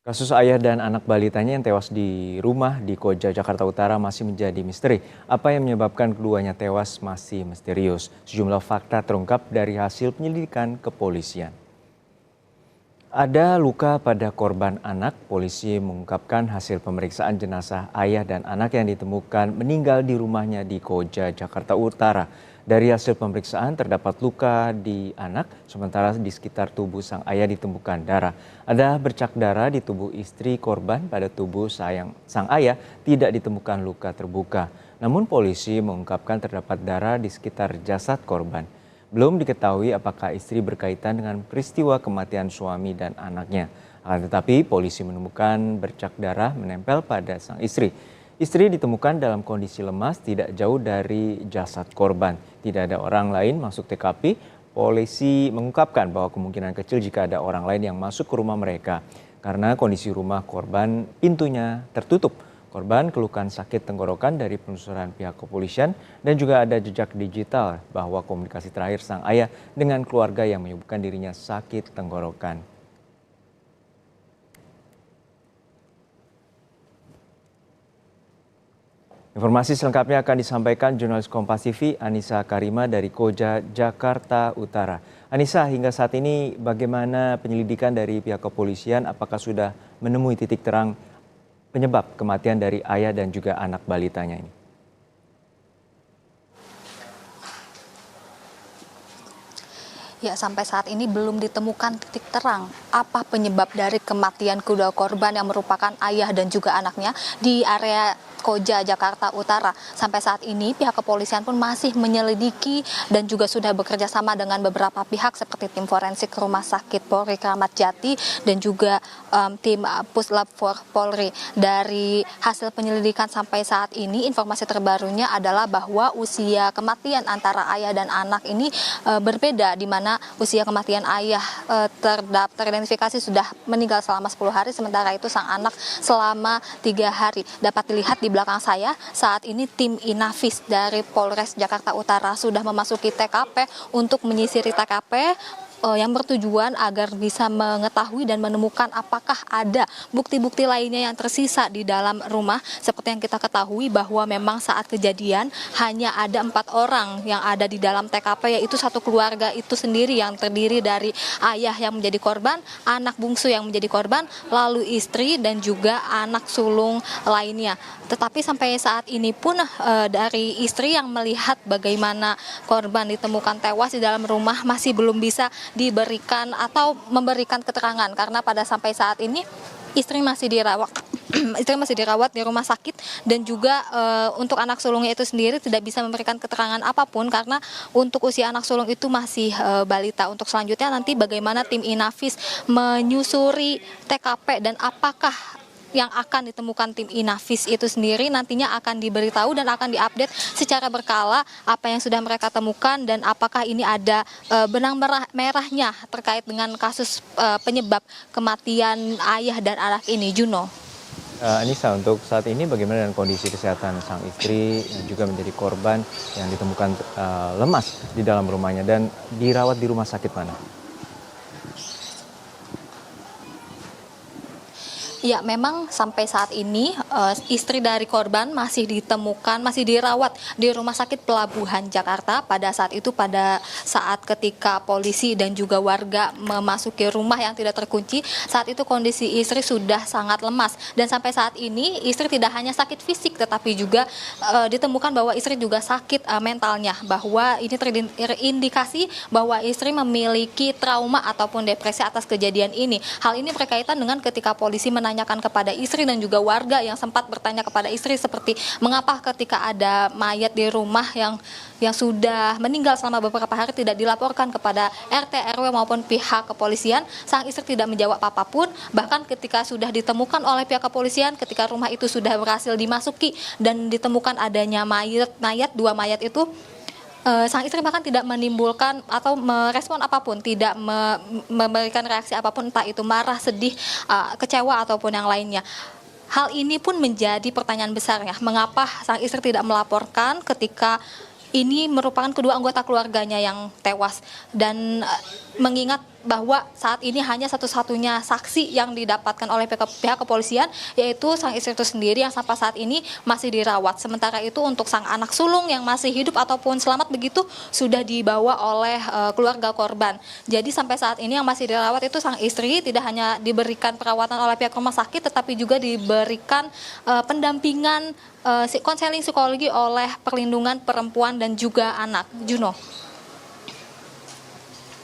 Kasus ayah dan anak balitanya yang tewas di rumah di Koja, Jakarta Utara masih menjadi misteri. Apa yang menyebabkan keduanya tewas masih misterius. Sejumlah fakta terungkap dari hasil penyelidikan kepolisian. Ada luka pada korban anak. Polisi mengungkapkan hasil pemeriksaan jenazah ayah dan anak yang ditemukan meninggal di rumahnya di Koja, Jakarta Utara. Dari hasil pemeriksaan terdapat luka di anak, sementara di sekitar tubuh sang ayah ditemukan darah. Ada bercak darah di tubuh istri korban, pada tubuh sang ayah tidak ditemukan luka terbuka. Namun polisi mengungkapkan terdapat darah di sekitar jasad korban. Belum diketahui apakah istri berkaitan dengan peristiwa kematian suami dan anaknya. Akan tetapi polisi menemukan bercak darah menempel pada sang istri. Istri ditemukan dalam kondisi lemas tidak jauh dari jasad korban. Tidak ada orang lain masuk TKP. Polisi mengungkapkan bahwa kemungkinan kecil jika ada orang lain yang masuk ke rumah mereka. Karena kondisi rumah korban pintunya tertutup. Korban keluhkan sakit tenggorokan dari penelusuran pihak kepolisian dan juga ada jejak digital bahwa komunikasi terakhir sang ayah dengan keluarga yang menyebutkan dirinya sakit tenggorokan. Informasi selengkapnya akan disampaikan jurnalis Kompas TV Anissa Karima dari Koja, Jakarta Utara. Anissa, hingga saat ini bagaimana penyelidikan dari pihak kepolisian? Apakah sudah menemui titik terang penyebab kematian dari ayah dan juga anak balitanya ini? Ya, sampai saat ini belum ditemukan titik terang apa penyebab dari kematian kedua korban yang merupakan ayah dan juga anaknya di area Koja, Jakarta Utara. Sampai saat ini pihak kepolisian pun masih menyelidiki dan juga sudah bekerja sama dengan beberapa pihak seperti tim forensik Rumah Sakit Polri Kramat Jati dan juga tim Puslap Polri. Dari hasil penyelidikan sampai saat ini, informasi terbarunya adalah bahwa usia kematian antara ayah dan anak ini berbeda, di mana usia kematian ayah teridentifikasi sudah meninggal selama 10 hari, sementara itu sang anak selama 3 hari. Dapat dilihat di belakang saya, saat ini tim Inavis dari Polres Jakarta Utara sudah memasuki TKP untuk menyisiri TKP yang bertujuan agar bisa mengetahui dan menemukan apakah ada bukti-bukti lainnya yang tersisa di dalam rumah. Seperti yang kita ketahui bahwa memang saat kejadian hanya ada 4 orang yang ada di dalam TKP, yaitu satu keluarga itu sendiri yang terdiri dari ayah yang menjadi korban, anak bungsu yang menjadi korban, lalu istri dan juga anak sulung lainnya. Tetapi sampai saat ini pun dari istri yang melihat bagaimana korban ditemukan tewas di dalam rumah masih belum bisa diberikan atau memberikan keterangan, karena pada sampai saat ini istri masih dirawat di rumah sakit, dan juga untuk anak sulungnya itu sendiri tidak bisa memberikan keterangan apapun karena untuk usia anak sulung itu masih balita. Untuk selanjutnya nanti bagaimana tim Inavis menyusuri TKP dan apakah yang akan ditemukan tim Inavis itu sendiri nantinya akan diberitahu dan akan diupdate secara berkala apa yang sudah mereka temukan dan apakah ini ada benang merahnya terkait dengan kasus penyebab kematian ayah dan anak ini. Juno. Anissa, untuk saat ini bagaimana dengan kondisi kesehatan sang istri yang juga menjadi korban yang ditemukan lemas di dalam rumahnya dan dirawat di rumah sakit mana? Ya, memang sampai saat ini istri dari korban masih ditemukan, masih dirawat di Rumah Sakit Pelabuhan Jakarta. Pada saat itu, pada saat ketika polisi dan juga warga memasuki rumah yang tidak terkunci, saat itu kondisi istri sudah sangat lemas. Dan sampai saat ini istri tidak hanya sakit fisik, tetapi juga ditemukan bahwa istri juga sakit mentalnya. Bahwa ini terindikasi bahwa istri memiliki trauma ataupun depresi atas kejadian ini. Hal ini berkaitan dengan ketika polisi menanyakan kepada istri dan juga warga yang sempat bertanya kepada istri seperti mengapa ketika ada mayat di rumah yang sudah meninggal selama beberapa hari tidak dilaporkan kepada RT, RW maupun pihak kepolisian. Sang istri tidak menjawab apapun, bahkan ketika sudah ditemukan oleh pihak kepolisian, ketika rumah itu sudah berhasil dimasuki dan ditemukan adanya mayat 2 mayat itu, sang istri bahkan tidak menimbulkan atau merespon apapun, tidak memberikan reaksi apapun, entah itu marah, sedih, kecewa ataupun yang lainnya. Hal ini pun menjadi pertanyaan besar ya, mengapa sang istri tidak melaporkan ketika ini merupakan kedua anggota keluarganya yang tewas, dan mengingat bahwa saat ini hanya satu-satunya saksi yang didapatkan oleh pihak kepolisian, yaitu sang istri itu sendiri yang sampai saat ini masih dirawat. Sementara itu untuk sang anak sulung yang masih hidup ataupun selamat begitu sudah dibawa oleh keluarga korban. Jadi sampai saat ini yang masih dirawat itu sang istri, tidak hanya diberikan perawatan oleh pihak rumah sakit, tetapi juga diberikan pendampingan konseling psikologi oleh Perlindungan Perempuan dan juga Anak. Juno.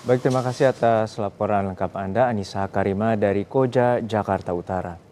Baik, terima kasih atas laporan lengkap Anda, Anissa Karima dari Koja, Jakarta Utara.